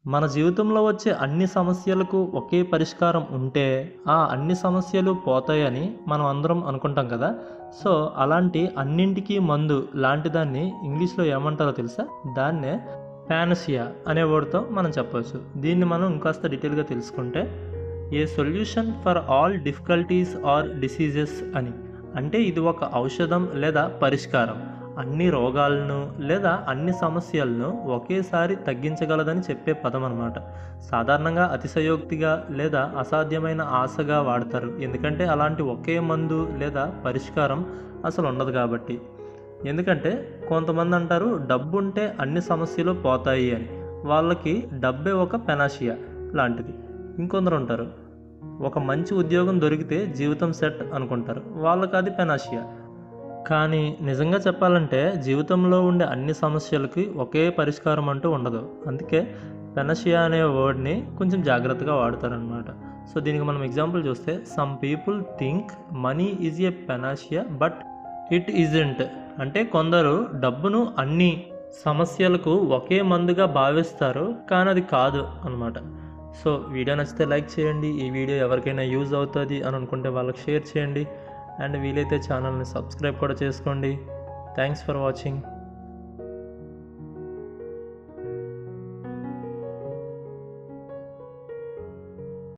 మన జీవితంలో వచ్చే అన్ని సమస్యలకు ఒకే పరిష్కారం ఉంటే ఆ అన్ని సమస్యలు పోతాయని మనం అందరం అనుకుంటాం కదా. సో అలాంటి అన్నింటికీ మందు లాంటి దాన్ని ఇంగ్లీష్లో ఏమంటారో తెలుసా? దాన్నే పానసియా అనే వర్డ్తో మనం చెప్పవచ్చు. దీన్ని మనం ఇంకాస్త డీటెయిల్గా తెలుసుకుంటే a solution for all difficulties or diseases అని. అంటే ఇది ఒక ఔషధం లేదా పరిష్కారం అన్ని రోగాలను లేదా అన్ని సమస్యలను ఒకేసారి తగ్గించగలదని చెప్పే పదం అన్నమాట. సాధారణంగా అతిశయోక్తిగా లేదా అసాధ్యమైన ఆశగా వాడతారు, ఎందుకంటే అలాంటి ఒకే మందు లేదా పరిష్కారం అసలు ఉండదు కాబట్టి. ఎందుకంటే కొంతమంది అంటారు డబ్బు ఉంటే అన్ని సమస్యలు పోతాయి అని, వాళ్ళకి డబ్బే ఒక పెనాషియా లాంటిది. ఇంకొందరు ఉంటారు ఒక మంచి ఉద్యోగం దొరికితే జీవితం సెట్ అనుకుంటారు, వాళ్ళకి అది పెనాషియా. కానీ నిజంగా చెప్పాలంటే జీవితంలో ఉండే అన్ని సమస్యలకి ఒకే పరిష్కారం అంటూ ఉండదు. అందుకే పెనషియా అనే వర్డ్ని కొంచెం జాగ్రత్తగా వాడతారనమాట. సో దీనికి మనం ఎగ్జాంపుల్ చూస్తే some people think money is a panacea but it isn't. అంటే కొందరు డబ్బును అన్ని సమస్యలకు ఒకే మందుగా భావిస్తారు, కానీ అది కాదు అనమాట. సో వీడియో నచ్చితే లైక్ చేయండి, ఈ వీడియో ఎవరికైనా యూజ్ అవుతుంది అని అనుకుంటే వాళ్ళకి షేర్ చేయండి, అండ్ వీలైతే ఛానల్ని సబ్స్క్రైబ్ కూడా చేసుకోండి. Thanks for watching.